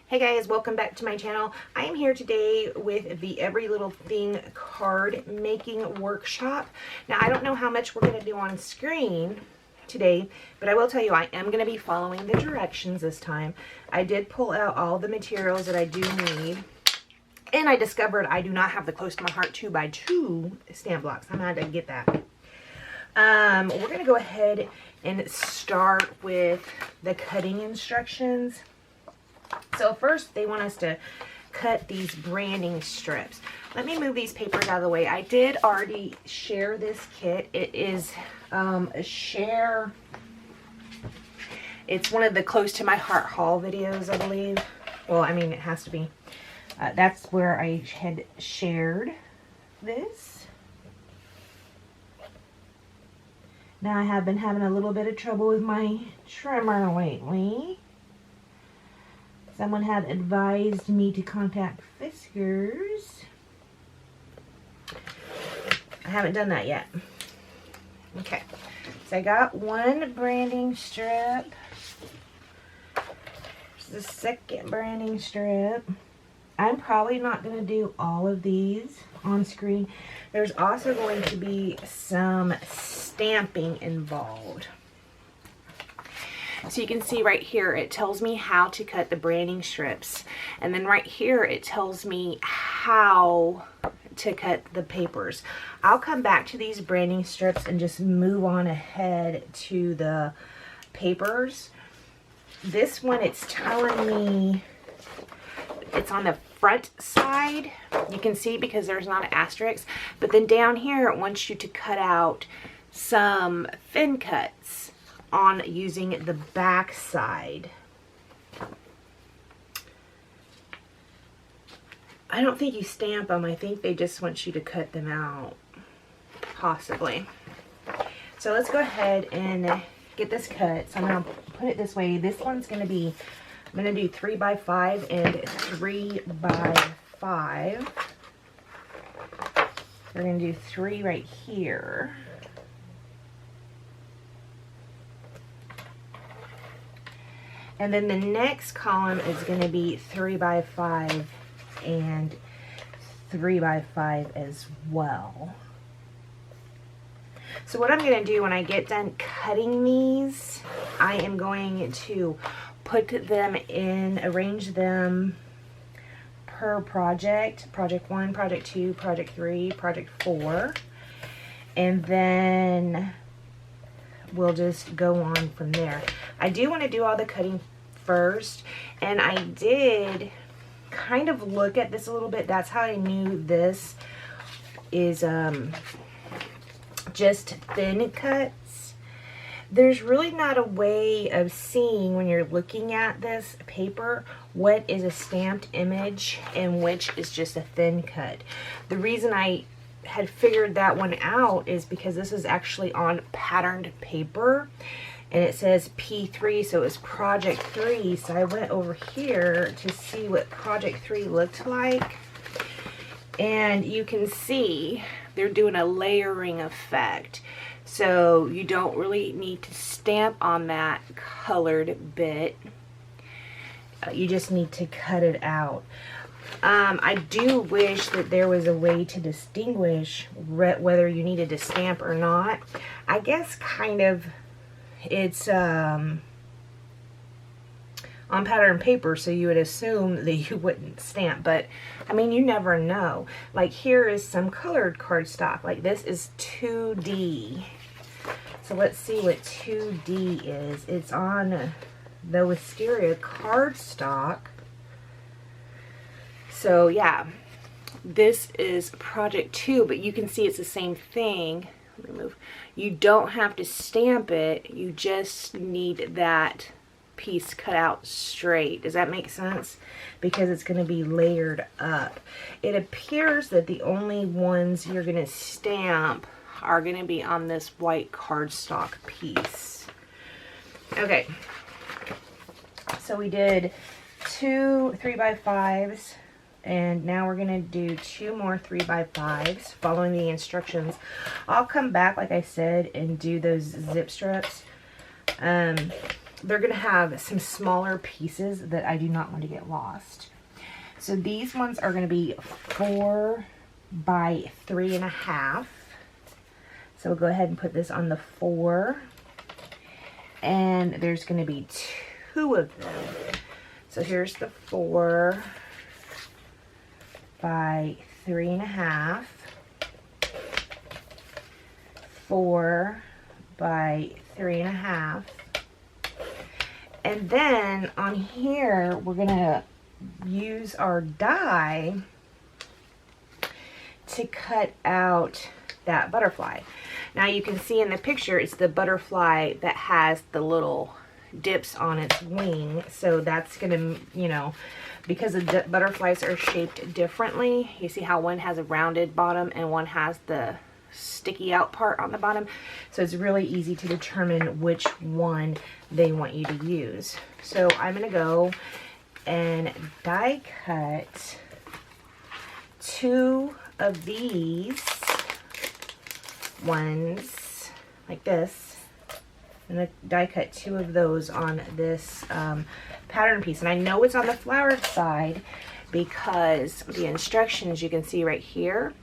Hey guys, welcome back to my channel. I am here today with the Every Little Thing card making workshop. Now I don't know how much we're going to do on screen today, but I will tell you I am going to be following the directions this time. I did pull out all the materials that I do need, and I discovered I do not have the Close to My Heart 2x2 stamp blocks. I'm going to have to get that. We're going to go ahead and start with the cutting instructions. So first they want us to cut these branding strips. Let me move these papers out of the way. I did already share this kit. It is a share. It's one of the Close to My Heart haul videos, I believe. Well, I mean, it has to be. That's where I had shared this. Now I have been having a little bit of trouble with my trimmer lately. Someone had advised me to contact Fiskars. I haven't done that yet. Okay, so I got one branding strip. This is the second branding strip. I'm probably not going to do all of these on screen. There's also going to be some stamping involved. So you can see right here, it tells me how to cut the branding strips. And then right here, it tells me how to cut the papers. I'll come back to these branding strips and just move on ahead to the papers. This one, it's telling me it's on the front side. You can see because there's not an asterisk. But then down here, it wants you to cut out some fin cuts on using the back side. I don't think you stamp them. I think they just want you to cut them out, possibly. So let's go ahead and get this cut. So I'm going to put it this way. This one's going to be, I'm going to do 3x5 and 3x5. We're going to do 3 right here. And then the next column is going to be 3x5 and 3x5 as well. So what I'm going to do when I get done cutting these, I am going to put them in, arrange them per project. Project 1, Project 2, Project 3, Project 4. And then we'll just go on from there. I do want to do all the cutting first, and I did kind of look at this a little bit. That's how I knew this is just thin cuts. There's really not a way of seeing when you're looking at this paper what is a stamped image and which is just a thin cut. The reason I had figured that one out is because this is actually on patterned paper and it says P3, so it's Project 3. So I went over here to see what Project 3 looked like, and you can see they're doing a layering effect, so you don't really need to stamp on that colored bit. You just need to cut it out. I do wish that there was a way to distinguish whether you needed to stamp or not. I guess kind of it's on pattern paper, so you would assume that you wouldn't stamp, but I mean, you never know. Like here is some colored cardstock. Like this is 2D. So let's see what 2D is. It's on the Wisteria cardstock. So yeah, this is Project 2, but you can see it's the same thing. Let me move. You don't have to stamp it, you just need that piece cut out straight. Does that make sense? Because it's going to be layered up. It appears that the only ones you're going to stamp are going to be on this white cardstock piece. Okay, so we did 2 3x5s. And now we're going to do 2 more 3x5s following the instructions. I'll come back, like I said, and do those zip strips. they're going to have some smaller pieces that I do not want to get lost. So these ones are going to be 4 by 3.5. So we'll go ahead and put this on the 4. And there's going to be 2 of them. So here's the 4 by 3.5. 4 by 3.5. And then on here, we're going to use our die to cut out that butterfly. Now you can see in the picture, it's the butterfly that has the little dips on its wing. So that's going to, you know, because the butterflies are shaped differently. You see how one has a rounded bottom and one has the sticky out part on the bottom. So it's really easy to determine which one they want you to use. So I'm going to go and die cut 2 of these ones like this. I'm going to die cut 2 of those on this pattern piece. And I know it's on the flowered side because the instructions you can see right here,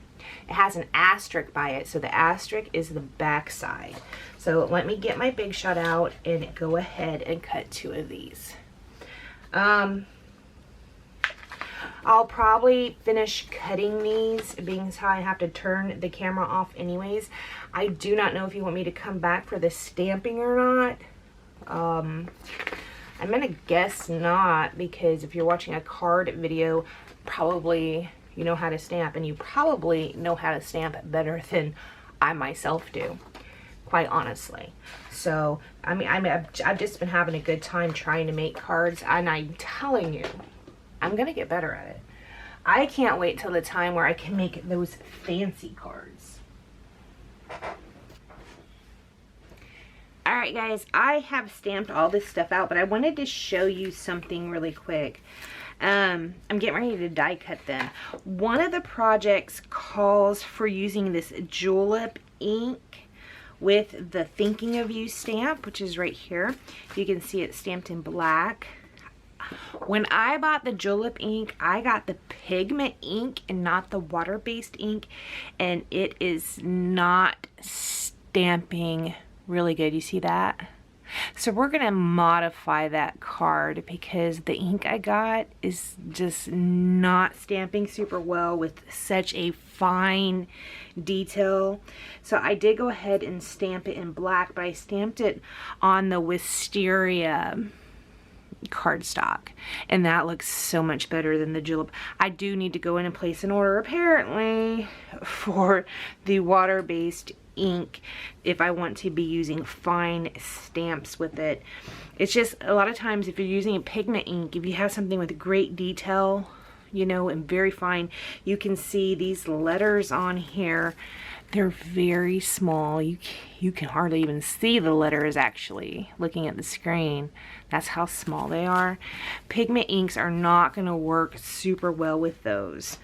it has an asterisk by it. So the asterisk is the back side. So let me get my Big Shot out and go ahead and cut 2 of these. I'll probably finish cutting these, being how I have to turn the camera off anyways. I do not know if you want me to come back for the stamping or not. I'm gonna guess not, because if you're watching a card video, probably you know how to stamp, and you probably know how to stamp better than I myself do, quite honestly. So I mean, I've just been having a good time trying to make cards, and I'm telling you, I'm gonna get better at it. I can't wait till the time where I can make those fancy cards. Alright guys, I have stamped all this stuff out, but I wanted to show you something really quick. I'm getting ready to die cut them. One of the projects calls for using this julep ink with the Thinking of You stamp, which is right here. You can see it stamped in black. When I bought the julep ink, I got the pigment ink and not the water-based ink, and it is not stamping really good. You see that? So we're gonna modify that card because the ink I got is just not stamping super well with such a fine detail. So I did go ahead and stamp it in black, but I stamped it on the wisteria cardstock, and that looks so much better than the julep. I do need to go in and place an order apparently for the water-based ink if I want to be using fine stamps with it. It's just a lot of times if you're using a pigment ink, if you have something with great detail, you know, and very fine, you can see these letters on here. They're very small. You can hardly even see the letters actually looking at the screen. That's how small they are. Pigment inks are not going to work super well with those.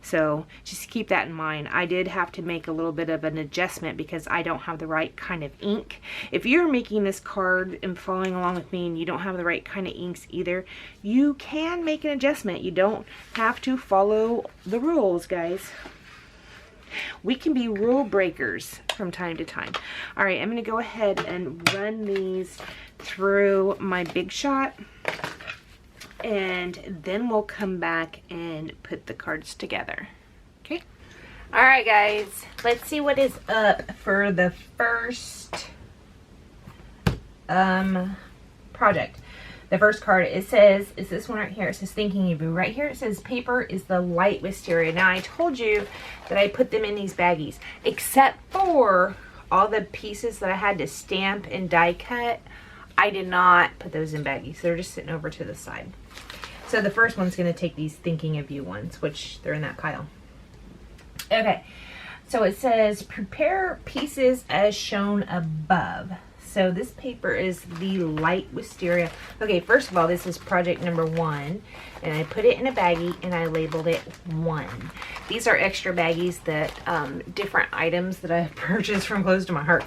So just keep that in mind. I did have to make a little bit of an adjustment because I don't have the right kind of ink. If you're making this card and following along with me and you don't have the right kind of inks either, you can make an adjustment. You don't have to follow the rules, guys. We can be rule breakers from time to time. All right, I'm going to go ahead and run these through my Big Shot, and then we'll come back and put the cards together. Okay. All right, guys, let's see what is up for the first project. The first card, it says, is this one right here. It says Thinking of You. Right here it says paper is the light wisteria. Now I told you that I put them in these baggies, except for all the pieces that I had to stamp and die cut. I did not put those in baggies. They're just sitting over to the side. So the first one's going to take these Thinking of You ones, which they're in that pile. Okay, so it says prepare pieces as shown above. So this paper is the light wisteria. Okay, first of all, this is project number 1, and I put it in a baggie and I labeled it 1. These are extra baggies that different items that I've purchased from Close to My Heart.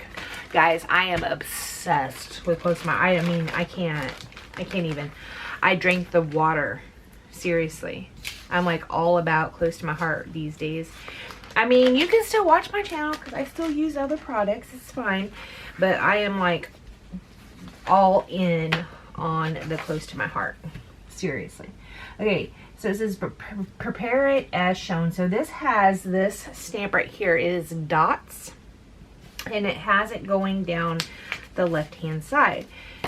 Guys, I am obsessed with close to my eye. I mean, I can't even. I drank the water. Seriously. I'm like all about close to my heart these days. I mean, you can still watch my channel because I still use other products. It's fine. But I am like all in on the close to my heart. Seriously. Okay, so it says prepare it as shown. So this has this stamp right here. It is dots. And it has it going down the left hand side.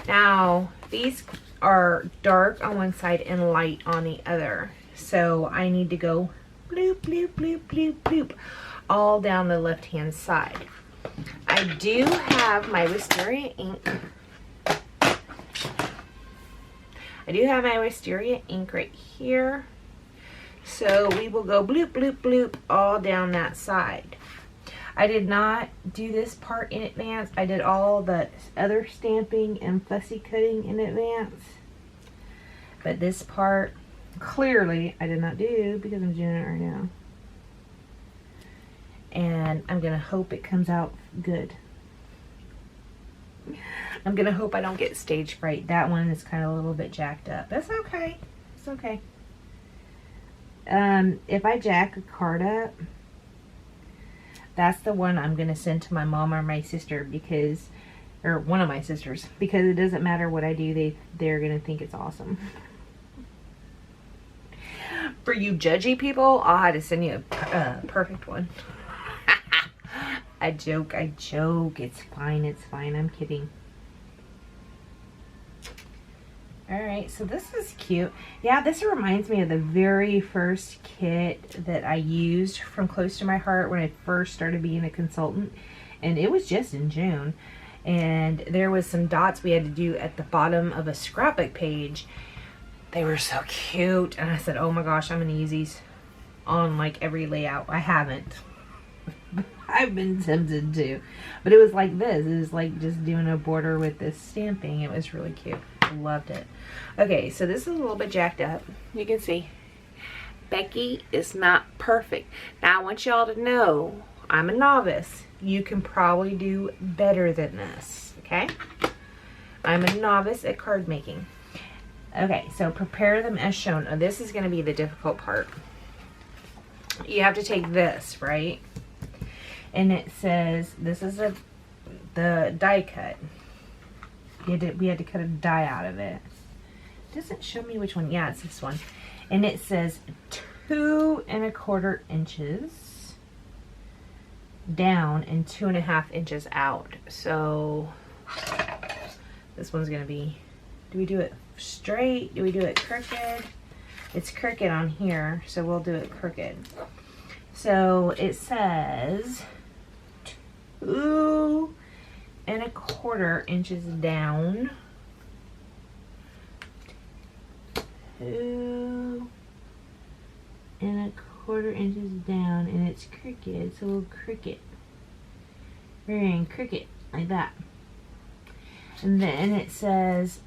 Now, these are dark on one side and light on the other. So I need to go bloop, bloop, bloop, bloop, bloop, all down the left hand side. I do have my wisteria ink. I do have my wisteria ink right here. So we will go bloop, bloop, bloop all down that side. I did not do this part in advance. I did all the other stamping and fussy cutting in advance. But this part, clearly, I did not do because I'm doing it right now. And I'm going to hope it comes out good. I'm going to hope I don't get stage fright. That one is kind of a little bit jacked up. That's okay. It's okay. If I jack a card up, that's the one I'm going to send to my mom or my sister because, or one of my sisters, because it doesn't matter what I do, they're going to think it's awesome. For you judgy people, I'll have to send you a perfect one. I joke. It's fine. I'm kidding. Alright, so this is cute. Yeah, this reminds me of the very first kit that I used from Close to My Heart when I first started being a consultant. And it was just in June. And there was some dots we had to do at the bottom of a scrapbook page. They were so cute. And I said, oh my gosh, I'm going to use these on like every layout. I haven't. I've been tempted to. But it was like this. It was like just doing a border with this stamping. It was really cute. Loved it. Okay, so this is a little bit jacked up. You can see Becky is not perfect. Now I want y'all to know I'm a novice. You can probably do better than this. Okay, I'm a novice at card making. Okay, so prepare them as shown. Now, this is going to be the difficult part. You have to take this, right? And it says this is the die cut. We had to cut a die out of it. It doesn't show me which one. Yeah, it's this one. And it says 2 1/4 inches down and 2 1/2 inches out. So this one's going to be, do we do it straight? Do we do it crooked? It's crooked on here, so we'll do it crooked. So it says 2 1/4 inches down, 2 1/4 inches down, and it's crooked, so we'll crooked. We're going to crooked like that. And then it says,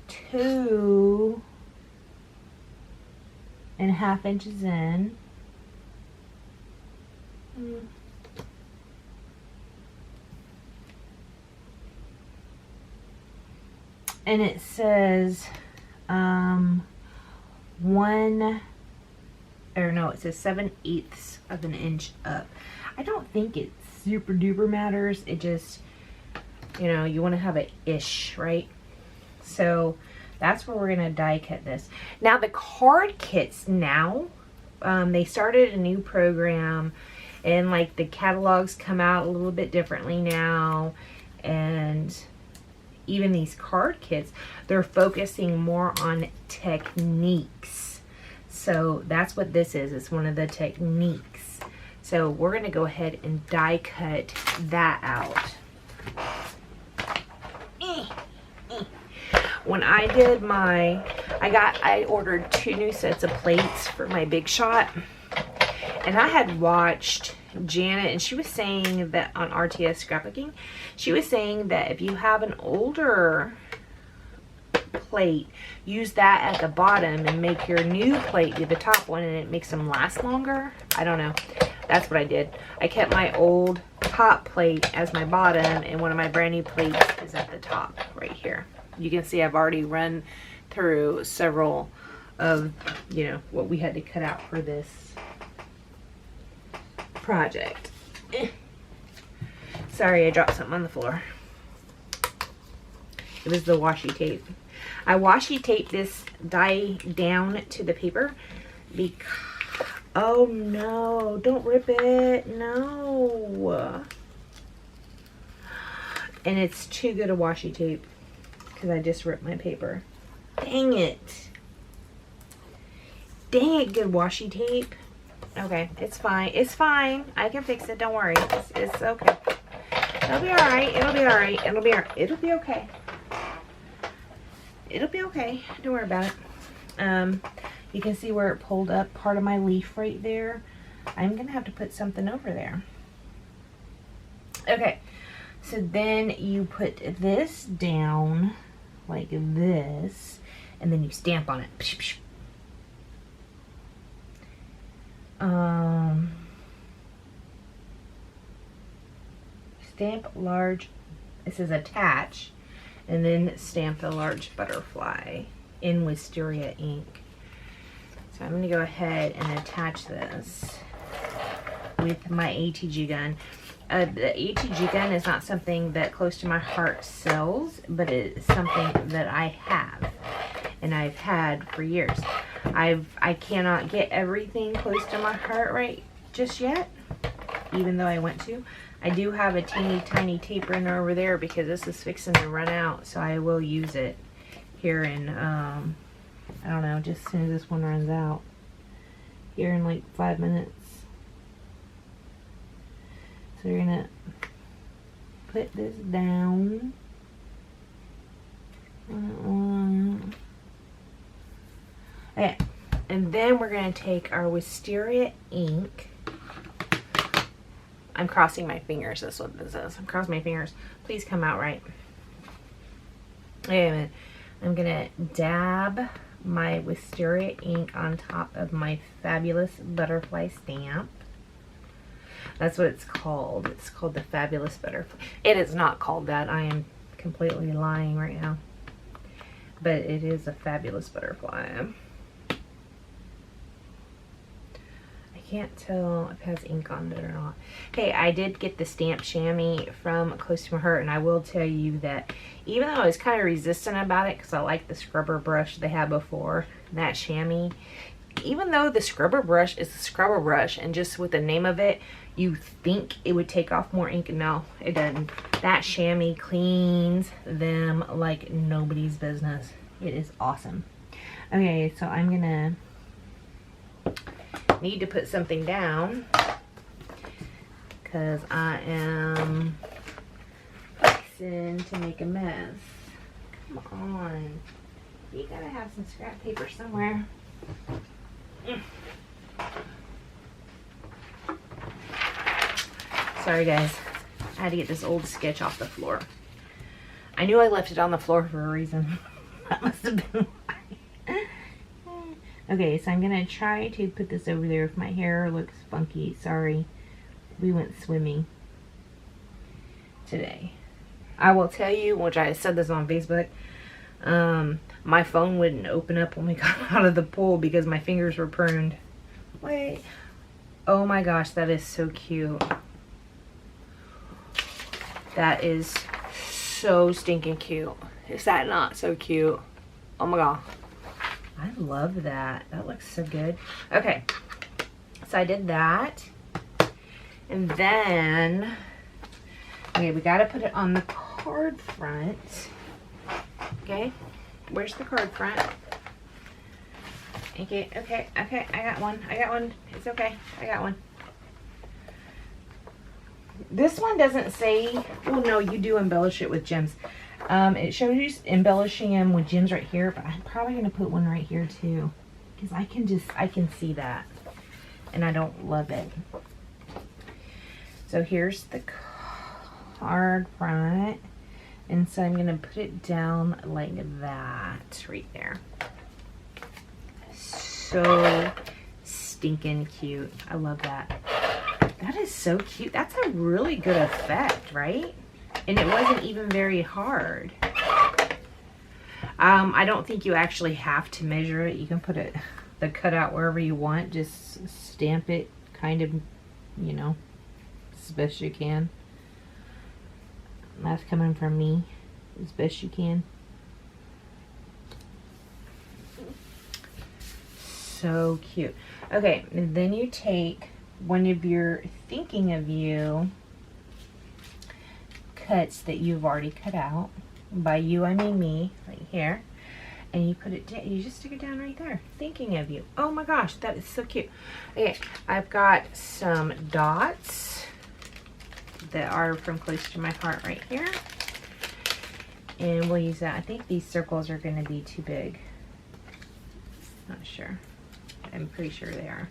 2 1/2 inches in. And it says it says 7/8 of an inch up. I don't think it super duper matters. It just, you know, you want to have a ish, right? So that's where we're gonna die cut this. Now the card kits now, they started a new program, and like the catalogs come out a little bit differently now, and even these card kits, they're focusing more on techniques. So that's what this is. It's one of the techniques. So we're going to go ahead and die cut that out. When I did my, I ordered 2 new sets of plates for my Big Shot. And I had watched Janet, and she was saying that on RTS Scrapbooking, she was saying that if you have an older plate, use that at the bottom and make your new plate be the top one, and it makes them last longer. I don't know. That's what I did. I kept my old top plate as my bottom, and one of my brand new plates is at the top right here. You can see I've already run through several of, you know, what we had to cut out for this project. Sorry, I dropped something on the floor. It was the washi tape. I washi taped this die down to the paper because, oh no, don't rip it, no. And it's too good a washi tape because I just ripped my paper. Dang it. Dang it, good washi tape. Okay, it's fine. It's fine. I can fix it. Don't worry. It's okay. It'll be alright. It'll be alright. It'll be alright. It'll be okay. It'll be okay. Don't worry about it. You can see where it pulled up part of my leaf right there. I'm going to have to put something over there. Okay. So then you put this down like this, and then you stamp on it. Stamp large, it says attach, and then stamp the large butterfly in Wisteria ink. So I'm going to go ahead and attach this with my ATG gun. The ATG gun is not something that Close to My Heart sells, but it's something that I have, and I've had for years. I cannot get everything Close to My Heart right just yet, even though I want to. I do have a teeny tiny tape runner over there because this is fixing to run out, so I will use it here in, I don't know, just as soon as this one runs out. Here in like 5 minutes. So you're gonna put this down. Okay, and then we're gonna take our Wisteria ink. I'm crossing my fingers, that's what this is. I'm crossing my fingers. Please come out right. Wait a minute. I'm gonna dab my Wisteria ink on top of my Fabulous Butterfly stamp. That's what it's called. It's called the Fabulous Butterfly. It is not called that. I am completely lying right now. But it is a Fabulous Butterfly. Can't tell if it has ink on it or not. Hey, I did get the stamp chamois from Close to My Heart, and I will tell you that even though I was kind of resistant about it because I like the scrubber brush they had before, that chamois, even though the scrubber brush is a scrubber brush and just with the name of it you think it would take off more ink, no, it doesn't. That chamois cleans them like nobody's business. It is awesome. Okay, so I'm gonna need to put something down because I am fixing to make a mess. Come on. You gotta have some scrap paper somewhere. Sorry guys, I had to get this old sketch off the floor. I knew I left it on the floor for a reason. That must have been why. Okay, so I'm gonna try to put this over there if my hair looks funky. Sorry, we went swimming today. I will tell you, which I said this on Facebook, my phone wouldn't open up when we got out of the pool because my fingers were pruned. Wait, oh my gosh, that is so cute. That is so stinking cute. Is that not so cute? Oh my god. I love that. That looks so good. Okay, so I did that. And then, okay, we got to put it on the card front. Okay, where's the card front? Okay, I got one. It's okay, I got one. This one doesn't say, well, no, you do embellish it with gems. It shows you embellishing them with gems right here, but I'm probably going to put one right here too, because I can see that, and I don't love it. So here's the card front, and so I'm going to put it down like that right there. So stinking cute. I love that. That is so cute. That's a really good effect, right? And it wasn't even very hard. I don't think you actually have to measure it. You can put it, the cutout wherever you want. Just stamp it kind of, you know, as best you can. That's coming from me, as best you can. So cute. Okay, and then you take one of your thinking of you cuts that you've already cut out. By you, I mean me, right here. And you put it down, you just stick it down right there. Thinking of you. Oh my gosh, that is so cute. Okay, I've got some dots that are from Close to My Heart right here. And we'll use that. I think these circles are going to be too big. Not sure. I'm pretty sure they are.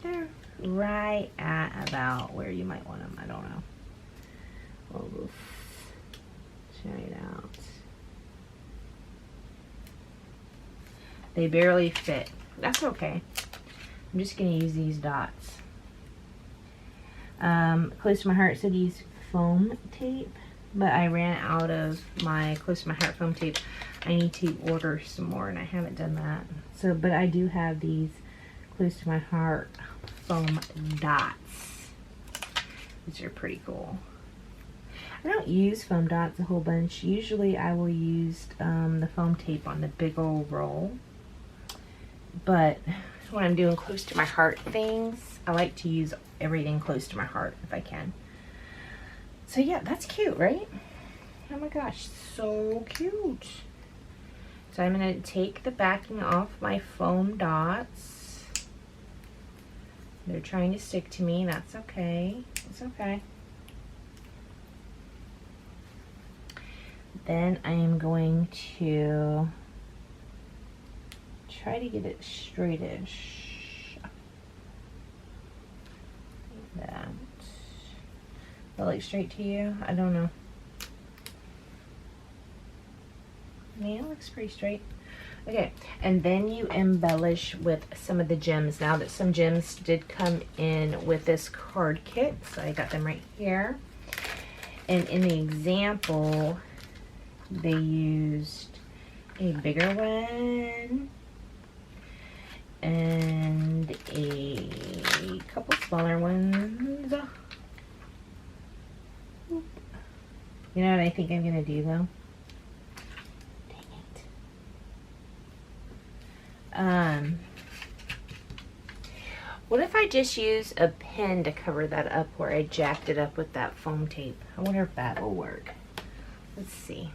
They're right at about where you might want them. I don't know. We'll try it out. They barely fit. That's okay. I'm just going to use these dots. Close to My Heart said use foam tape, but I ran out of my Close to My Heart foam tape. I need to order some more, and I haven't done that. So, but I do have these Close to My Heart foam dots, which are pretty cool. I don't use foam dots a whole bunch. Usually I will use the foam tape on the big old roll. But when I'm doing Close to My Heart things, I like to use everything close to my heart if I can. So yeah, that's cute, right? Oh my gosh, so cute. So I'm going to take the backing off my foam dots. They're trying to stick to me. That's okay. It's okay. Then I am going to try to get it straightish. Like that. That looks straight to you? I don't know. Yeah, it looks pretty straight. Okay, and then you embellish with some of the gems. Now that some gems did come in with this card kit, so I got them right here. And in the example, they used a bigger one and a couple smaller ones. You know what I think I'm gonna do though? What if I just use a pen to cover that up where I jacked it up with that foam tape? I wonder if that will work. Let's see.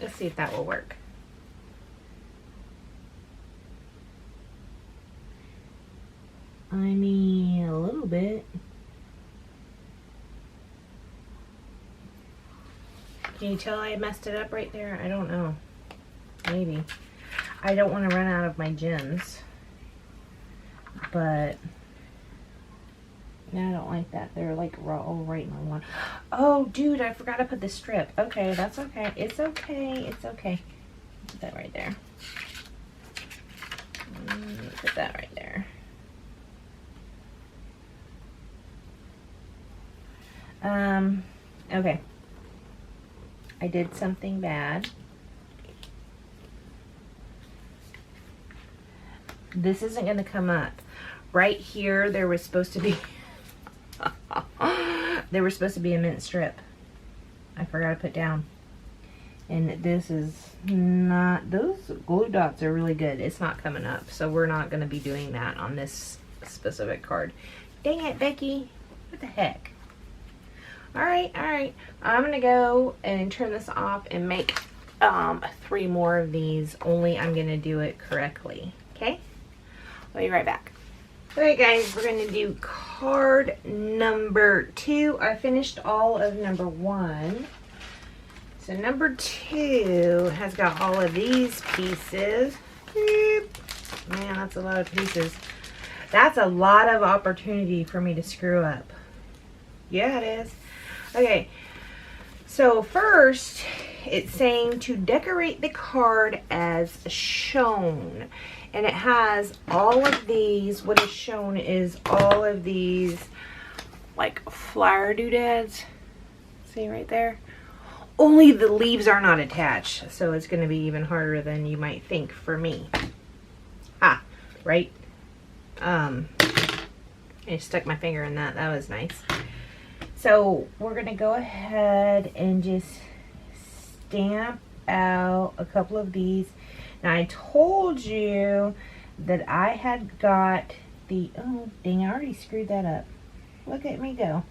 Let's see if that will work. I mean, a little bit. Can you tell I messed it up right there? I don't know. Maybe. I don't want to run out of my gems. But no, I don't like that. They're like all right in one. Oh, dude, I forgot to put the strip. Okay, that's okay. It's okay. It's okay. Put that right there. Put that right there. Okay. I did something bad. This isn't going to come up. Right here, there was supposed to be there was supposed to be a mint strip. I forgot to put down. And this is not, those glue dots are really good. It's not coming up, so we're not going to be doing that on this specific card. Dang it, Becky. What the heck? Alright, alright. I'm going to go and turn this off and make 3 more of these, only I'm going to do it correctly. Okay? I'll be right back. Alright guys, we're going to do card number 2. I finished all of number 1. So number 2 has got all of these pieces. Man, that's a lot of pieces. That's a lot of opportunity for me to screw up. Yeah, it is. Okay, so first it's saying to decorate the card as shown. And it has all of these. What is shown is all of these like flower doodads. See right there? Only the leaves are not attached. So it's going to be even harder than you might think for me. Ah, right? I stuck my finger in that. That was nice. So we're going to go ahead and just stamp out a couple of these. Now I told you that I had got the, oh dang, I already screwed that up. Look at me go.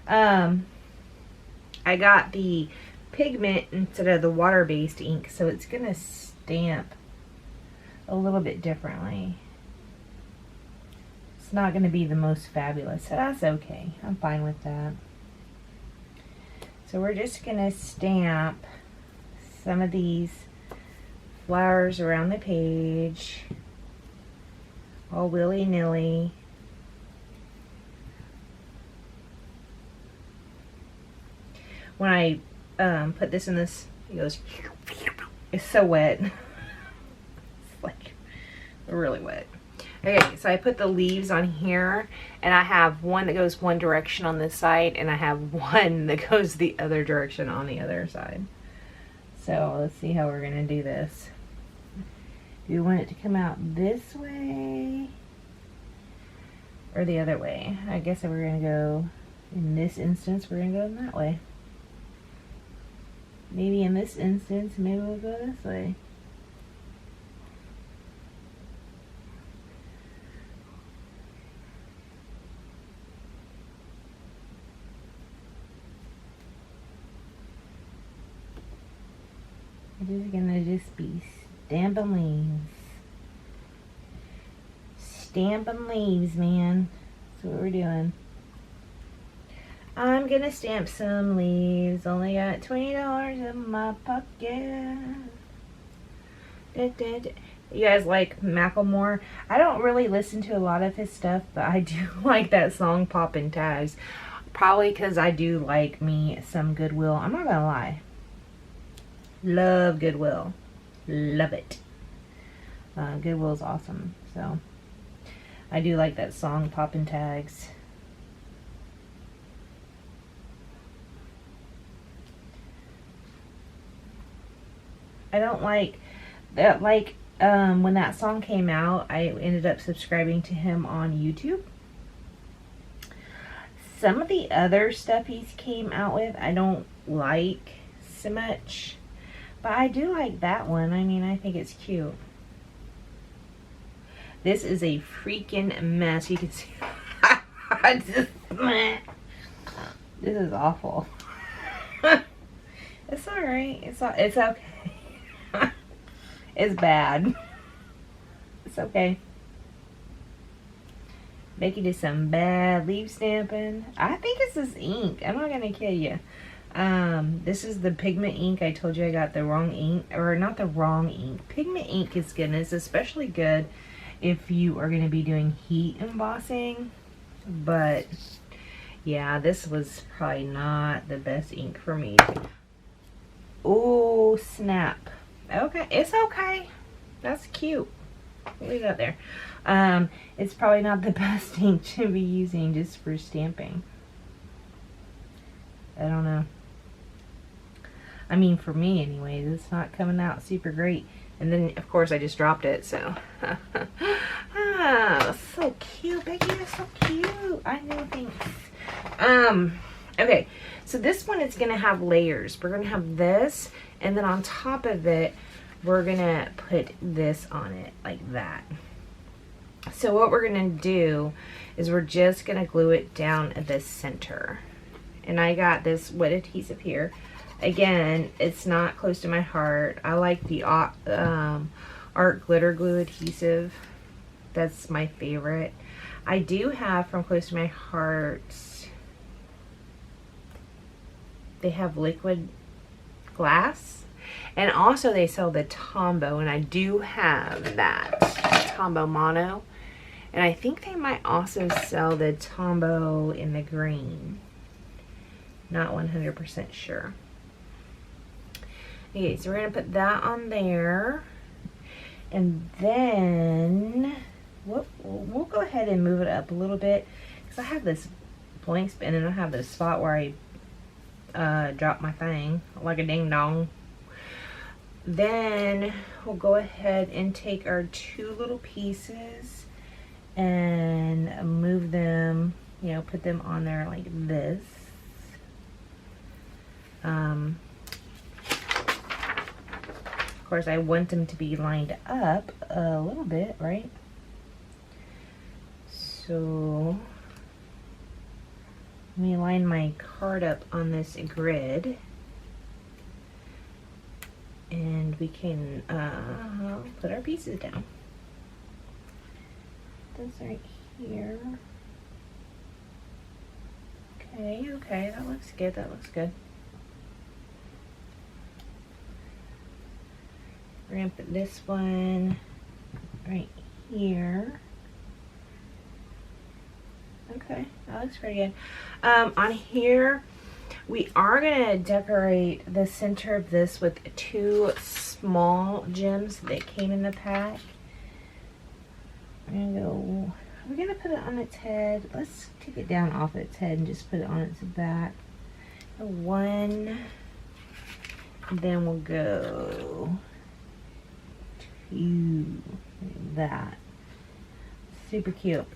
I got the pigment instead of the water-based ink, so it's going to stamp a little bit differently. It's not going to be the most fabulous, so that's okay. I'm fine with that. So we're just going to stamp some of these flowers around the page, all willy-nilly. When I put this in this, it goes, it's so wet. It's like really wet. Okay, so I put the leaves on here, and I have one that goes one direction on this side, and I have one that goes the other direction on the other side. So let's see how we're gonna do this. Do you want it to come out this way or the other way? I guess if we're gonna go, in this instance, we're gonna go in that way. Maybe in this instance, maybe we'll go this way. It is gonna just be stamping leaves. Stamping leaves, man. That's what we're doing. I'm gonna stamp some leaves. Only got $20 in my pocket. You guys like Macklemore? I don't really listen to a lot of his stuff, but I do like that song Poppin' Tags. Probably because I do like me some Goodwill. I'm not gonna lie. Love Goodwill. Love it. Goodwill's awesome. So I do like that song Poppin' Tags. I don't like that, like when that song came out, I ended up subscribing to him on YouTube. Some of the other stuff he's came out with I don't like so much, but I do like that one. I mean, I think it's cute. This is a freaking mess. You can see this is awful. It's alright. It's okay. It's bad. It's okay. Becky did some bad leaf stamping. I think it's this ink. I'm not gonna kill you. This is the pigment ink. I told you I got the wrong ink, or not the wrong ink. Pigment ink is good, and it's especially good if you are gonna be doing heat embossing. But yeah, this was probably not the best ink for me. Oh snap. Okay, it's okay. That's cute. Leave that there. It's probably not the best ink to be using just for stamping. I don't know. I mean, for me anyways, it's not coming out super great. And then, of course, I just dropped it, so. Ah, so cute. Becky, that's so cute. I know, thanks. Okay, so this one is going to have layers. We're going to have this, and then on top of it, we're going to put this on it, like that. So what we're going to do is we're just going to glue it down at the center. And I got this wet adhesive here. Again, it's not close to my heart. I like the Art Glitter Glue adhesive. That's my favorite. I do have from Close to My Heart, they have liquid glass, and also they sell the Tombow, and I do have that Tombow Mono, and I think they might also sell the Tombow in the green. Not 100% sure. Okay, so we're gonna put that on there, and then we'll go ahead and move it up a little bit, because I have this blank spin and I have this spot where I drop my thing like a ding dong. Then we'll go ahead and take our two little pieces and move them, you know, put them on there like this. Of course, I want them to be lined up a little bit, right? So let me line my card up on this grid, and we can put our pieces down. This right here. Okay, that looks good, that looks good. We're gonna put this one right here. Okay, that looks pretty good. On here, we are gonna decorate the center of this with two small gems that came in the pack. We're gonna put it on its head. Let's take it down off its head and just put it on its back. One, then we'll go two, like that. Super cute.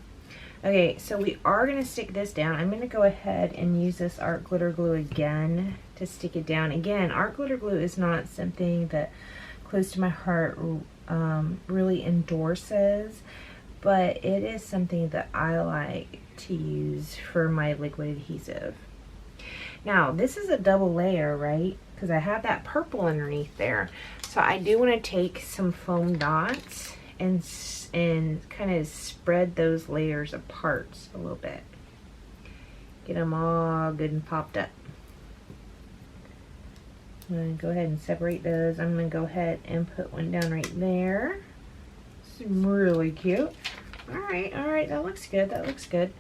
Okay, so we are going to stick this down. I'm going to go ahead and use this art glitter glue again to stick it down. Again, art glitter glue is not something that close to my heart really endorses, but it is something that I like to use for my liquid adhesive. Now, this is a double layer, right? Because I have that purple underneath there. So I do want to take some foam dots and kind of spread those layers apart a little bit. Get them all good and popped up. I'm going to go ahead and separate those. I'm going to go ahead and put one down right there. It's really cute. Alright, that looks good, that looks good.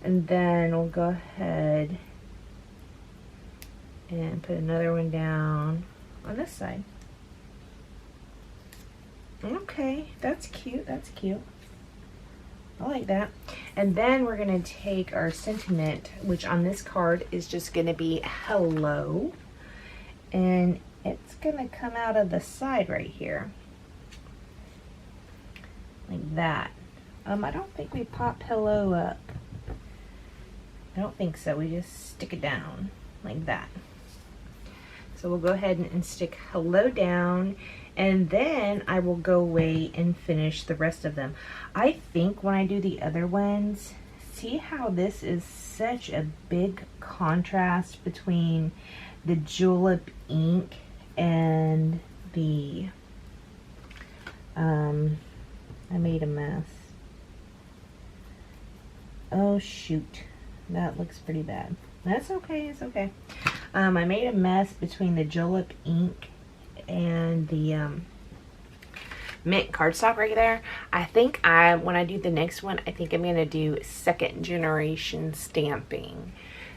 And then we'll go ahead and put another one down on this side. Okay, that's cute, that's cute. I like that. And then we're going to take our sentiment, which on this card is just going to be hello. And it's going to come out of the side right here. Like that. I don't think we pop hello up. I don't think so. We just stick it down like that. So we'll go ahead and stick hello down, and then I will go away and finish the rest of them. I think when I do the other ones, see how this is such a big contrast between the julep ink and the, I made a mess. Oh shoot, that looks pretty bad. That's okay, it's okay. I made a mess between the julep ink and the mint cardstock right there. I think when I do the next one, I think I'm going to do second generation stamping.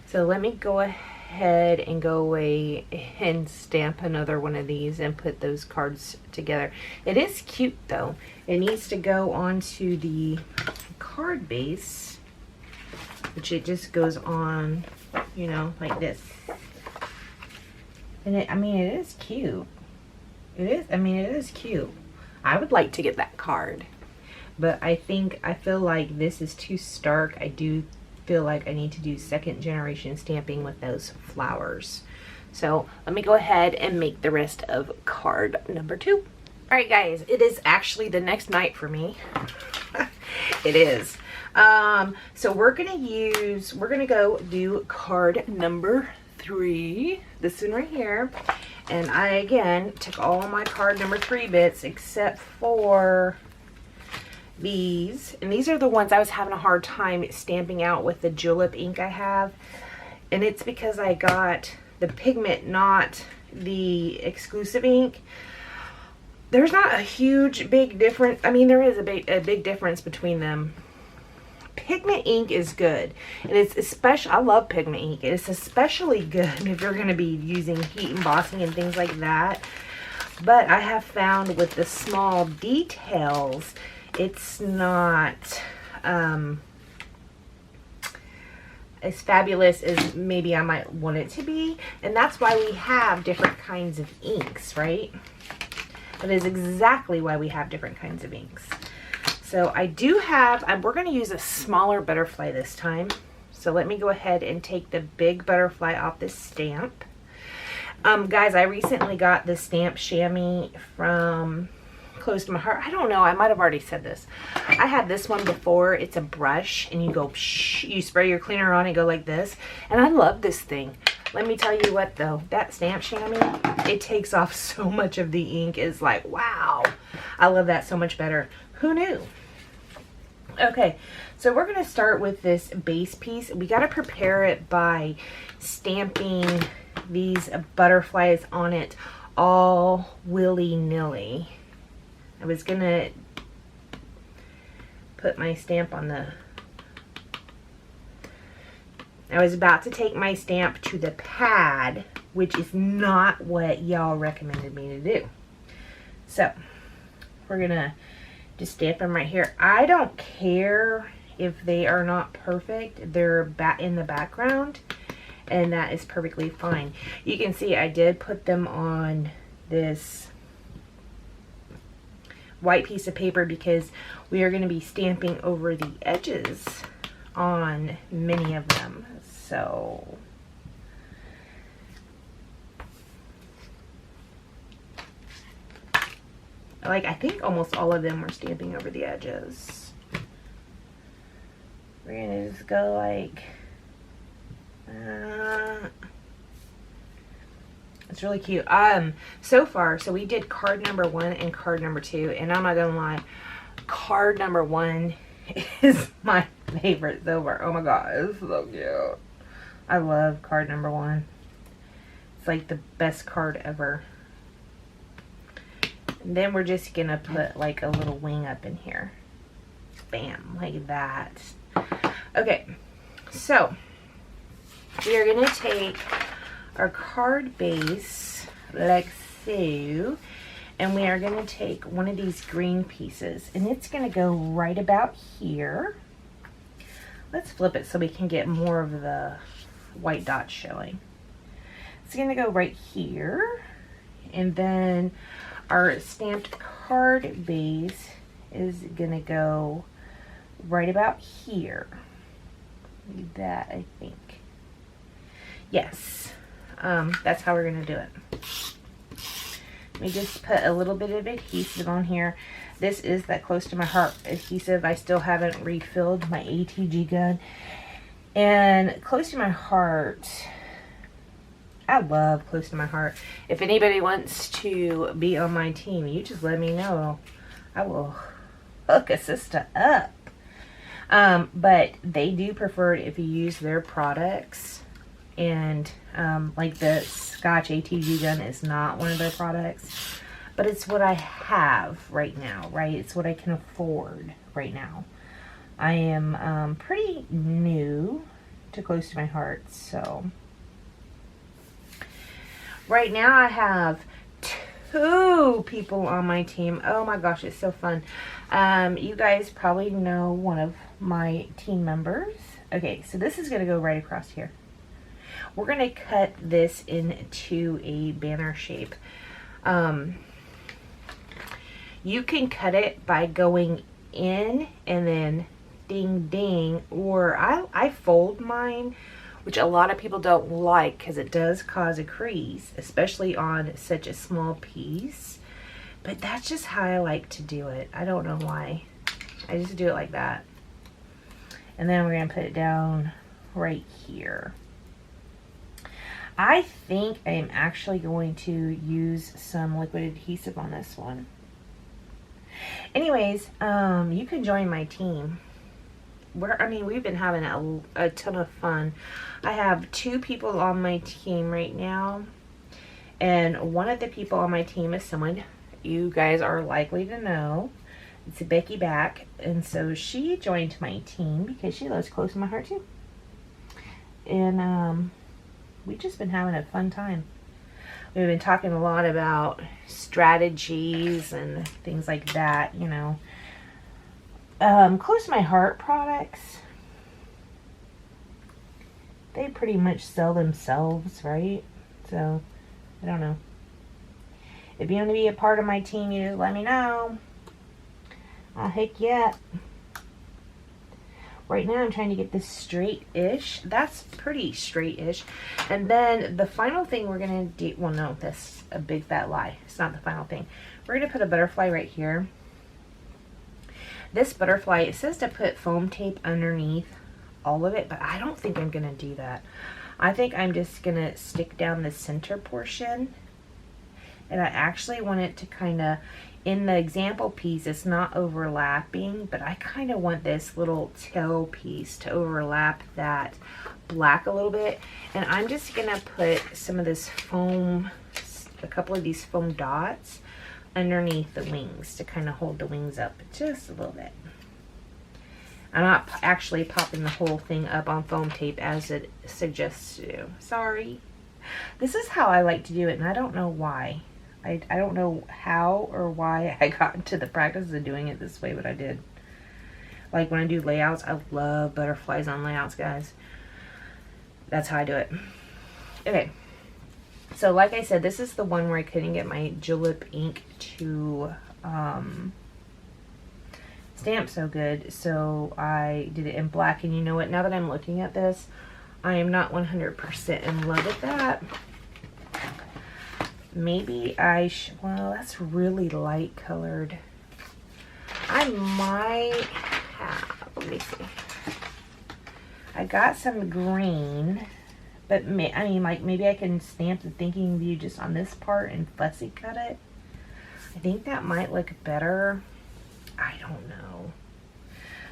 So let me go ahead and go away and stamp another one of these and put those cards together. It is cute though. It needs to go onto the card base, which it just goes on, you know, like this. And I mean, it is cute. It is, I mean, it is cute. I would like to get that card, but I feel like this is too stark. I do feel like I need to do second generation stamping with those flowers. So let me go ahead and make the rest of card number 2. All right, guys, it is actually the next night for me. It is. So we're gonna go do card number 3, this one right here. And I again took all my card number 3 bits except for these, and these are the ones I was having a hard time stamping out with the julep ink I have, and it's because I got the pigment, not the exclusive ink. There's not a huge big difference. I mean, there is a big difference between them. Pigment ink is good, and it's especially, I love pigment ink. It's especially good if you're going to be using heat embossing and things like that. But I have found with the small details, it's not as fabulous as maybe I might want it to be. And that's why we have different kinds of inks, right? That is exactly why we have different kinds of inks. So I do have, we're going to use a smaller butterfly this time. So let me go ahead and take the big butterfly off this stamp. Guys, I recently got this stamp chamois from Close to My Heart. I don't know, I might have already said this. I had this one before. It's a brush, and you go, psh, you spray your cleaner on and go like this. And I love this thing. Let me tell you what though, that stamp chamois, it takes off so much of the ink. It's like, wow, I love that so much better. Who knew? Okay, so we're going to start with this base piece. We got to prepare it by stamping these butterflies on it all willy-nilly. I was going to put my stamp on the... I was about to take my stamp to the pad, which is not what y'all recommended me to do. So, we're going to just stamp them right here. I don't care if they are not perfect. They're in the background, and that is perfectly fine. You can see I did put them on this white piece of paper because we are going to be stamping over the edges on many of them. So like, I think almost all of them were stamping over the edges. We're gonna just go like it's really cute. So far, so we did card number 1 and card number 2, and I'm not gonna lie, card number 1 is my favorite so far. Oh my god, it's so cute. I love card number 1. It's like the best card ever. And then we're just gonna put like a little wing up in here. Bam, like that. Okay, so we are gonna take our card base like so, and we are gonna take one of these green pieces, and it's gonna go right about here. Let's flip it so we can get more of the white dots showing. It's gonna go right here, and then our stamped card base is gonna go right about here. Like that, I think. Yes, that's how we're gonna do it. Let me just put a little bit of adhesive on here. This is that Close to My Heart adhesive. I still haven't refilled my ATG gun. And Close to My Heart, I love Close to My Heart. If anybody wants to be on my team, you just let me know. I will hook a sister up. But they do prefer it if you use their products. And like the Scotch ATG gun is not one of their products. But it's what I have right now, right? It's what I can afford right now. I am pretty new to Close to My Heart, so... Right now I have 2 people on my team. Oh my gosh, it's so fun. You guys probably know one of my team members. Okay, so this is going to go right across here. We're going to cut this into a banner shape. You can cut it by going in and then ding ding, or I fold mine, which a lot of people don't like because it does cause a crease, especially on such a small piece. But that's just how I like to do it. I don't know why. I just do it like that. And then we're going to put it down right here. I think I am actually going to use some liquid adhesive on this one. Anyways, you can join my team. We've been having a ton of fun. I have 2 people on my team right now, and one of the people on my team is someone you guys are likely to know. It's Becky back, and so she joined my team because she lives close to my heart too. And we've just been having a fun time. We've been talking a lot about strategies and things like that, you know. Close to my heart products, they pretty much sell themselves, right? So, I don't know. If you want to be a part of my team, you just let me know. I'll hook you up. Right now I'm trying to get this straight-ish. That's pretty straight-ish. And then the final thing we're going to do, well no, that's a big fat lie. It's not the final thing. We're going to put a butterfly right here. This butterfly, it says to put foam tape underneath all of it, but I don't think I'm going to do that. I think I'm just going to stick down the center portion. And I actually want it to kind of, in the example piece, it's not overlapping, but I kind of want this little tail piece to overlap that black a little bit. And I'm just going to put some of this foam, a couple of these foam dots underneath the wings to kind of hold the wings up just a little bit. I'm not actually popping the whole thing up on foam tape as it suggests to do. Sorry. This is how I like to do it, and I don't know why. I don't know how or why I got into the practice of doing it this way, but I did. Like when I do layouts, I love butterflies on layouts, guys. That's how I do it. Okay. So like I said, this is the one where I couldn't get my julep ink to stamp so good. So I did it in black. And you know what? Now that I'm looking at this, I am not 100% in love with that. Maybe I should, well, that's really light colored. I might have, let me see. I got some green, but I mean, like, maybe I can stamp the thinking view just on this part and fussy cut it. I think that might look better. I don't know.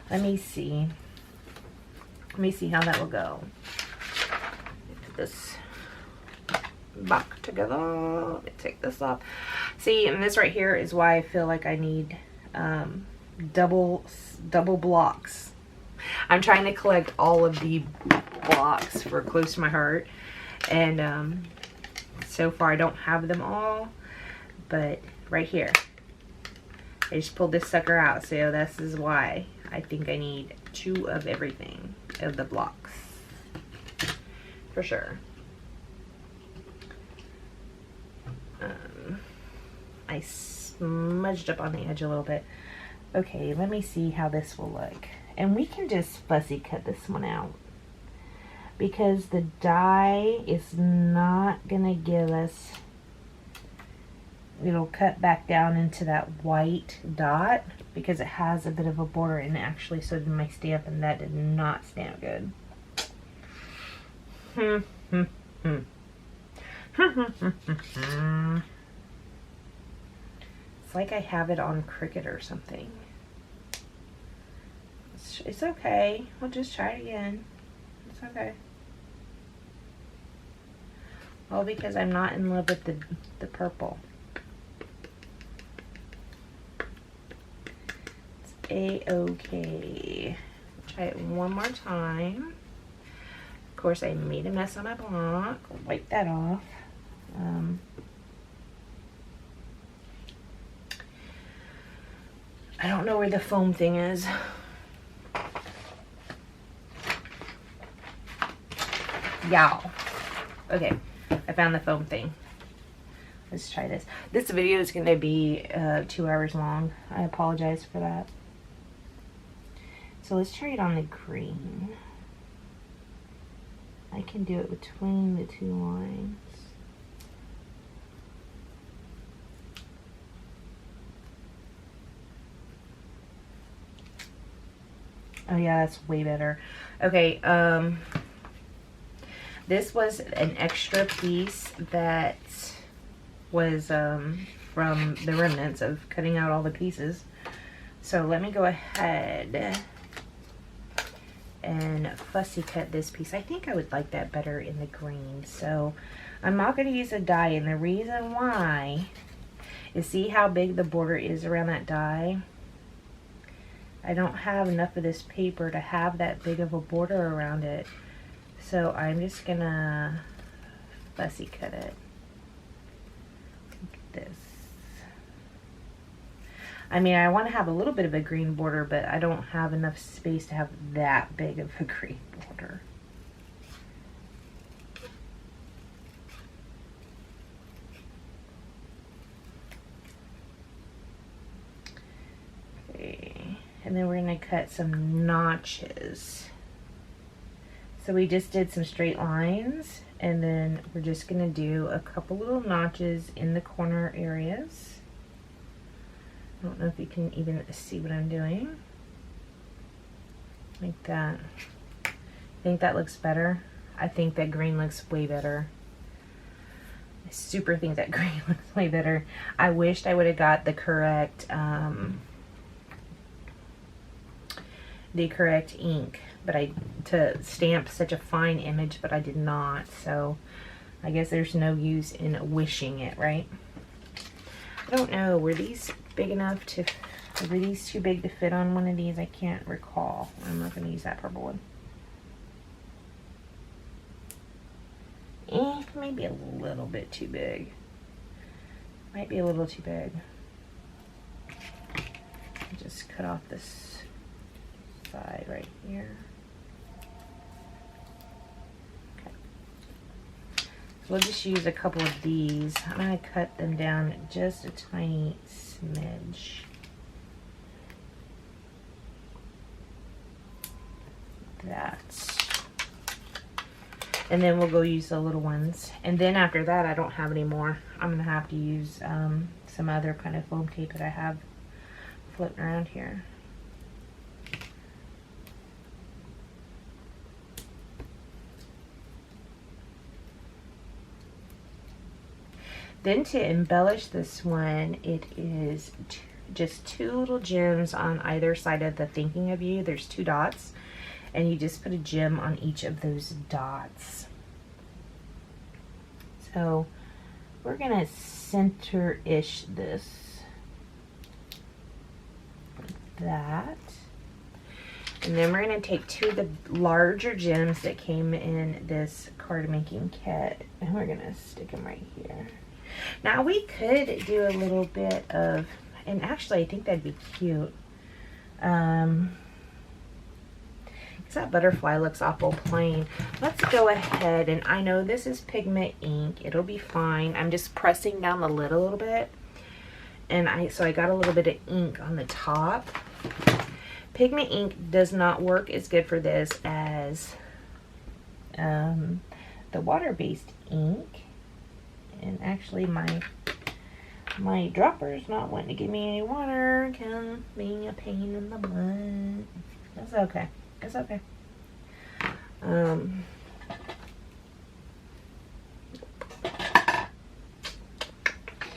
Let me see. Let me see how that will go. Put this back together. Let me take this off. See, and this right here is why I feel like I need double blocks. I'm trying to collect all of the blocks for Close to My Heart, and so far I don't have them all, but right here I just pulled this sucker out, so this is why I think I need 2 of everything, of the blocks for sure. I smudged up on the edge a little bit. Okay, let me see how this will look. And we can just fussy cut this one out, because the die is not gonna give us, it'll cut back down into that white dot because it has a bit of a border, and actually so did my stamp, and that did not stamp good. It's like I have it on Cricut or something. It's okay. We'll just try it again. It's okay. All because I'm not in love with the purple. It's a-okay. Try it one more time. Of course, I made a mess on my block. Wipe that off. I don't know where the foam thing is. Y'all. Okay, I found the foam thing. Let's try this. This video is going to be 2 hours long. I apologize for that. So let's try it on the green. I can do it between the 2 lines. Oh yeah, that's way better. Okay, this was an extra piece that was from the remnants of cutting out all the pieces. So let me go ahead and fussy cut this piece. I think I would like that better in the green. So I'm not going to use a die, and the reason why is, see how big the border is around that die? I don't have enough of this paper to have that big of a border around it. So I'm just gonna fussy cut it like this. I mean, I want to have a little bit of a green border, but I don't have enough space to have that big of a green border. Okay, and then we're going to cut some notches. So we just did some straight lines, and then we're just going to do a couple little notches in the corner areas. I don't know if you can even see what I'm doing. Like that. I think that looks better. I think that green looks way better. I super think that green looks way better. I wished I would have got the correct ink, but to stamp such a fine image, but I did not. So I guess there's no use in wishing it, right? I don't know, were these big enough to, were these too big to fit on one of these? I can't recall. I'm not going to use that purple one. Maybe a little bit too big. Might be a little too big. Just cut off this side right here. We'll just use a couple of these. I'm going to cut them down just a tiny smidge. That. And then we'll go use the little ones. And then after that, I don't have any more. I'm going to have to use some other kind of foam tape that I have floating around here. Then to embellish this one, it is just two little gems on either side of the thinking of you. There's two dots, and you just put a gem on each of those dots. So we're gonna center-ish this like that. And then we're gonna take two of the larger gems that came in this card making kit, and we're gonna stick them right here. Now we could do a little bit of, and actually I think that'd be cute. Because that butterfly looks awful plain. Let's go ahead, and I know this is pigment ink. It'll be fine. I'm just pressing down the lid a little bit. And so I got a little bit of ink on the top. Pigment ink does not work as good for this as the water-based ink. And actually my dropper is not wanting to give me any water, being a pain in the butt. That's okay. It's okay.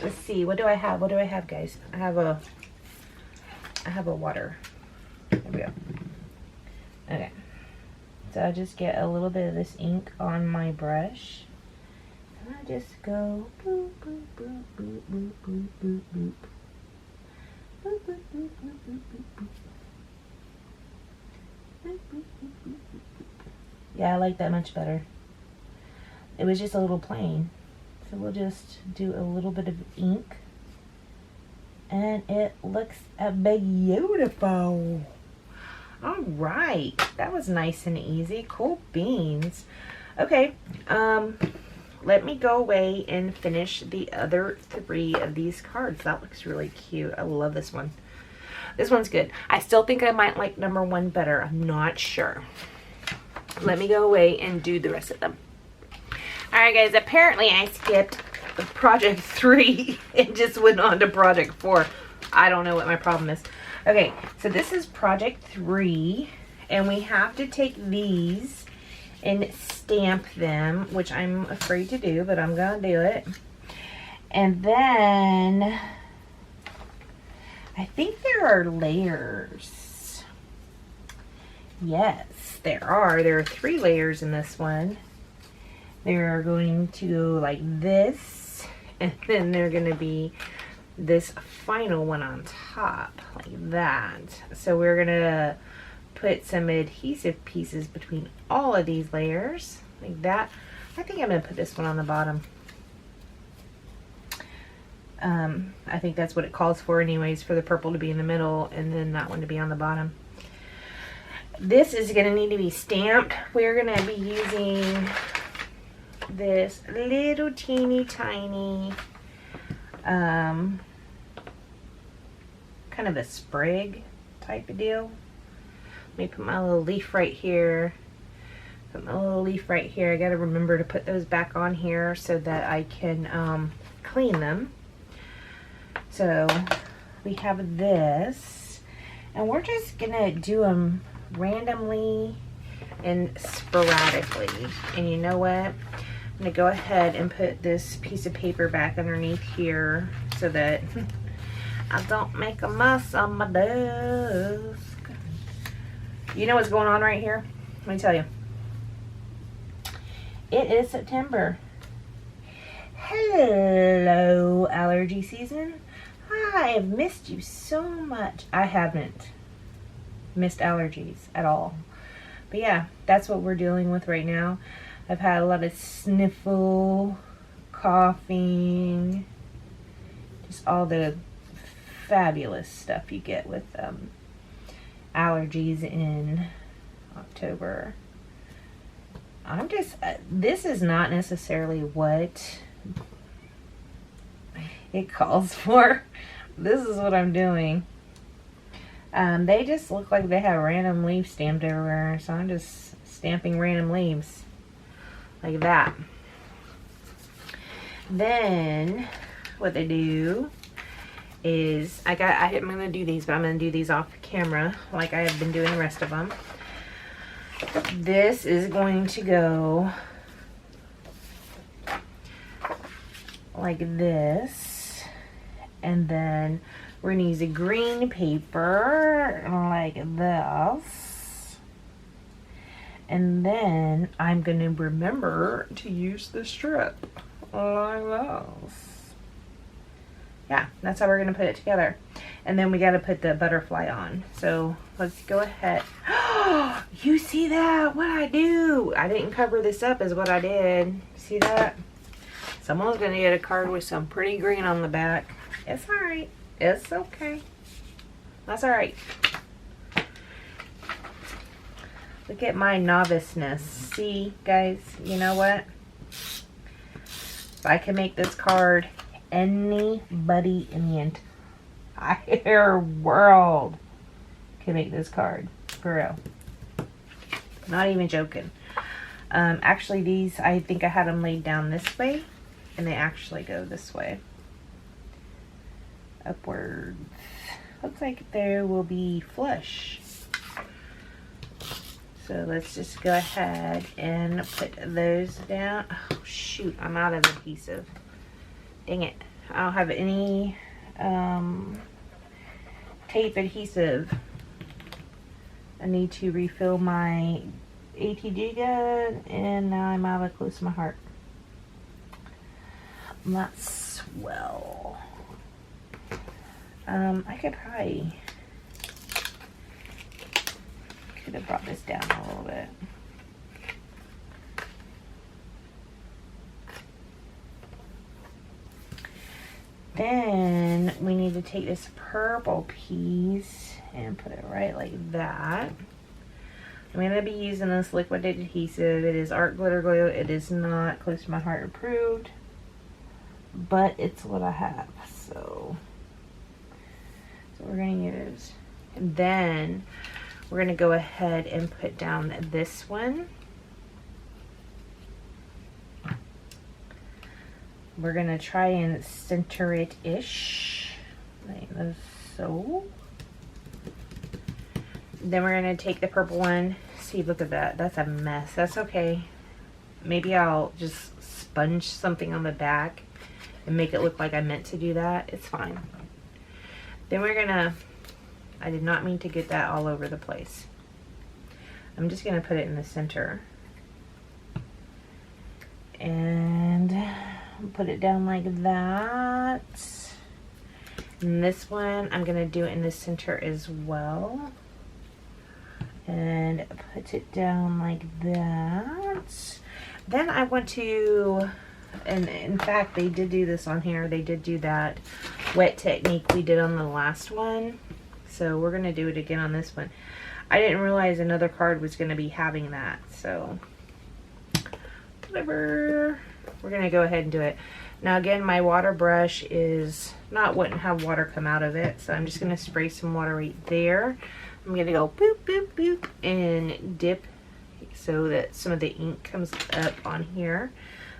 Let's see. What do I have? What do I have, guys? I have a water. There we go. Okay. So I just get a little bit of this ink on my brush. And I just go boop, boop, boop, boop, boop, boop, boop, boop. Boop, boop, boop, boop, boop, boop, boop. Boop, boop, boop, boop, boop. Yeah, I like that much better. It was just a little plain. So we'll just do a little bit of ink. And it looks beautiful. All right. That was nice and easy. Cool beans. Okay. Let me go away and finish the other 3 of these cards. That looks really cute. I love this one. This one's good. I still think I might like number 1 better. I'm not sure. Let me go away and do the rest of them. Alright guys, apparently I skipped project 3 and just went on to project 4. I don't know what my problem is. Okay, so this is project 3, and we have to take these and stamp them, which I'm afraid to do, but I'm gonna do it. And then I think there are layers. Yes, there are. There are 3 layers in this one. They're going to go like this, and then they're gonna be this final one on top like that. So we're gonna put some adhesive pieces between all of these layers like that. I think I'm gonna put this one on the bottom. I think that's what it calls for anyways, for the purple to be in the middle and then that one to be on the bottom. This is gonna need to be stamped. We're gonna be using this little teeny tiny kind of a sprig type of deal. Let me put my little leaf right here. Put my little leaf right here. I gotta remember to put those back on here so that I can clean them. So we have this, and we're just gonna do them randomly and sporadically. And you know what? I'm gonna go ahead and put this piece of paper back underneath here so that I don't make a mess on my desk. You know what's going on right here? Let me tell you. It is September. Hello, allergy season. I have missed you so much. I haven't missed allergies at all. But yeah, that's what we're dealing with right now. I've had a lot of sniffle, coughing, just all the fabulous stuff you get with allergies in October. I'm just, this is not necessarily what it calls for. This is what I'm doing. They just look like they have random leaves stamped everywhere, so I'm just stamping random leaves like that. Then what they do is I'm gonna do these, but I'm gonna do these off camera like I have been doing the rest of them. This is going to go like this. And then we're gonna use a green paper like this. And then I'm gonna remember to use the strip like this. Yeah, that's how we're gonna put it together. And then we gotta put the butterfly on. So let's go ahead. You see that? What I do? I didn't cover this up is what I did. See that? Someone's gonna get a card with some pretty green on the back. It's alright. It's okay. That's alright. Look at my noviceness. See, guys, you know what? If I can make this card, anybody in the entire world can make this card. For real. Not even joking. Actually, these, I think I had them laid down this way, and they actually go this way. Upwards. Looks like there will be flush. So let's just go ahead and put those down. Oh shoot, I'm out of adhesive. Dang it. I don't have any tape adhesive. I need to refill my ATG gun, and now I'm out of close to my heart. That's swell. I could have brought this down a little bit. Then we need to take this purple piece and put it right like that. I'm going to be using this liquid adhesive. It is art glitter glue. It is not close to my heart approved, but it's what I have. So we're going to use. And then we're going to go ahead and put down this one. We're going to try and center it-ish, like so. Then we're going to take the purple one. See, look at that. That's a mess. That's okay. Maybe I'll just sponge something on the back and make it look like I meant to do that. It's fine. Then we're going to, I did not mean to get that all over the place. I'm just going to put it in the center. And put it down like that. And this one, I'm going to do it in the center as well. And put it down like that. Then I want to, and in fact, they did do this on here. They did do that wet technique we did on the last one. So we're going to do it again on this one. I didn't realize another card was going to be having that. So whatever. We're going to go ahead and do it. Now again, my water brush is wouldn't have water come out of it. So I'm just going to spray some water right there. I'm going to go boop, boop, boop, and dip so that some of the ink comes up on here.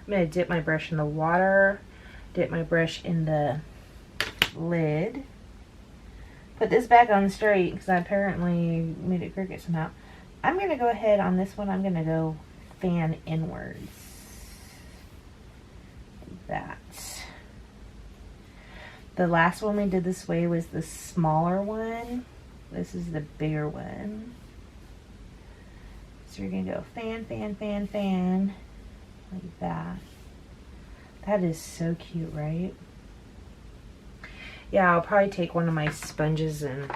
I'm going to dip my brush in the water, dip my brush in the lid. Put this back on straight because I apparently made it crooked somehow. I'm going to go ahead on this one. I'm going to go fan inwards. Like that. The last one we did this way was the smaller one. This is the bigger one. So you're going to go fan, fan, fan, fan. Like that. That is so cute, right? Yeah, I'll probably take one of my sponges and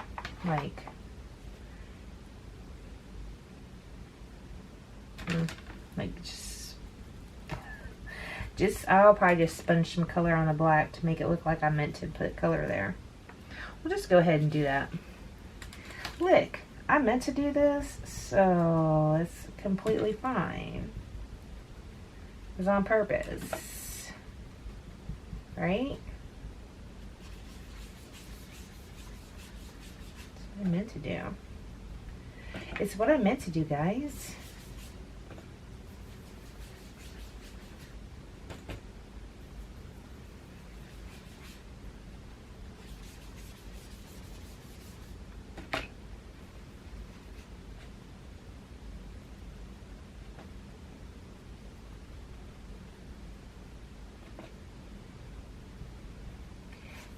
I'll probably just sponge some color on the black to make it look like I meant to put color there. We'll just go ahead and do that. Look, I meant to do this, so it's completely fine. It was on purpose, right? That's what I meant to do. It's what I meant to do, guys.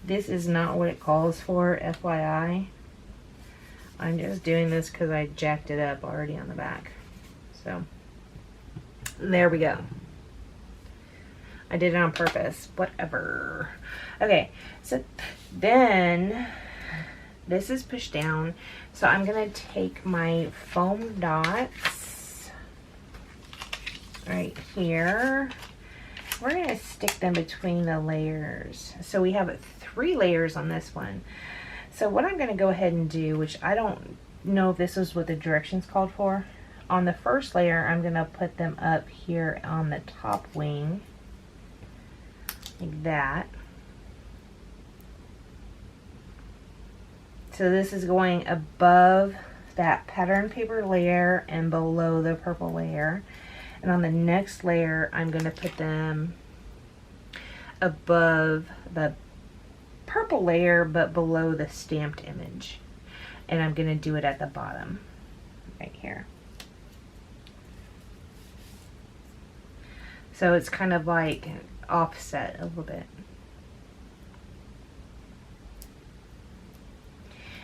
This is not what it calls for, FYI. I'm just doing this because I jacked it up already on the back. So, there we go. I did it on purpose. Whatever. Okay, so then this is pushed down. So I'm going to take my foam dots right here. We're going to stick them between the layers. So we have 3 layers on this one. So what I'm going to go ahead and do, which I don't know if this is what the directions called for. On the first layer, I'm going to put them up here on the top wing. Like that. So this is going above that pattern paper layer and below the purple layer. And on the next layer, I'm going to put them above the purple layer, but below the stamped image. And I'm going to do it at the bottom, right here. So it's kind of like offset a little bit.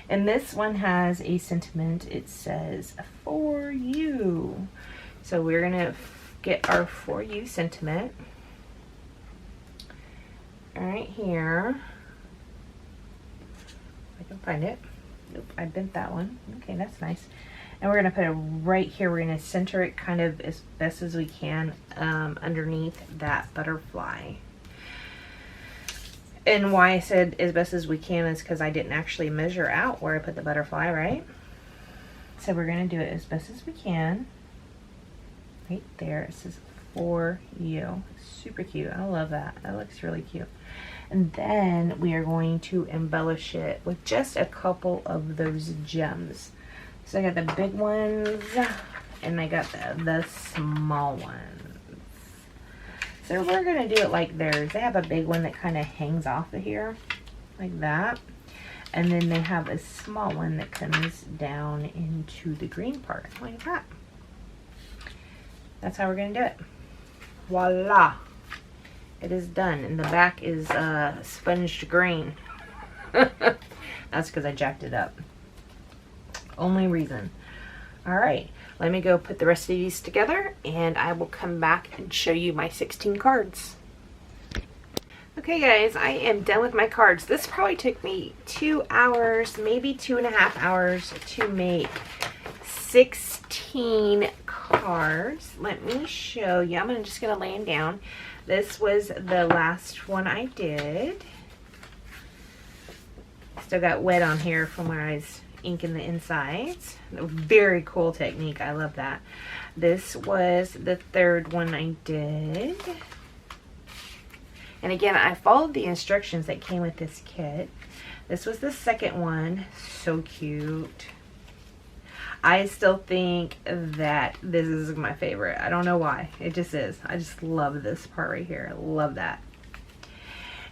And this one has a sentiment. It says, "For you." So we're going to get our "For you" sentiment right here. If I can find it. Nope, I bent that one. Okay, that's nice. And we're going to put it right here. We're going to center it kind of as best as we can underneath that butterfly. And why I said as best as we can is because I didn't actually measure out where I put the butterfly, right? So we're going to do it as best as we can. Right there, it says "For you." Super cute. I love that. That looks really cute. And then we are going to embellish it with just a couple of those gems. So I got the big ones and I got the small ones. So we're going to do it like theirs. They have a big one that kind of hangs off of here like that. And then they have a small one that comes down into the green part like that. That's how we're going to do it. Voila. It is done. And the back is sponged green. That's because I jacked it up. Only reason. Alright. Let me go put the rest of these together and I will come back and show you my 16 cards. Okay guys, I am done with my cards. This probably took me 2 hours, maybe 2.5 hours to make 16 cards. Let me show you. I'm just going to lay them down. This was the last one I did. Still got wet on here from where I was inking the insides. Very cool technique. I love that. This was the third one I did. And again, I followed the instructions that came with this kit. This was the second one. So cute. I still think that this is my favorite. I don't know why. It just is. I just love this part right here. I love that.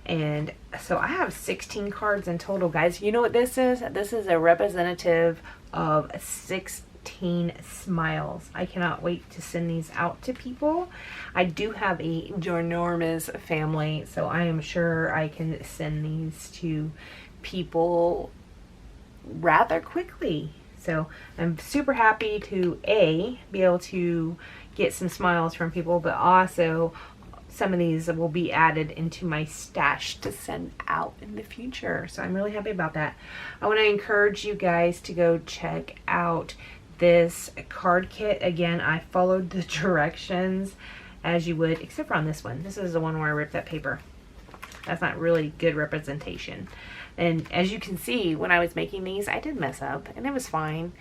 And so I have 16 cards in total, guys. You know what this is? This is a representative of 16 smiles. I cannot wait to send these out to people. I do have a ginormous family, so I am sure I can send these to people rather quickly. So I'm super happy to be able to get some smiles from people, but also some of these will be added into my stash to send out in the future. So I'm really happy about that. I want to encourage you guys to go check out this card kit. Again, I followed the directions as you would, except for on this one. This is the one where I ripped that paper. That's not really good representation. And as you can see, when I was making these, I did mess up, and it was fine.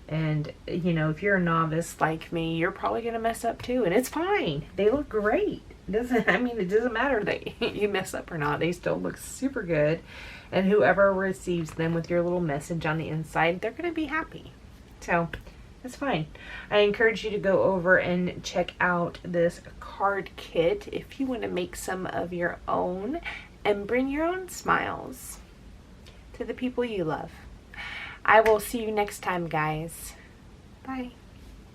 And, you know, if you're a novice like me, you're probably going to mess up too, and it's fine. They look great. It doesn't matter that you mess up or not. They still look super good. And whoever receives them with your little message on the inside, they're going to be happy. So, that's fine. I encourage you to go over and check out this card kit if you want to make some of your own and bring your own smiles to the people you love. I will see you next time, guys. Bye.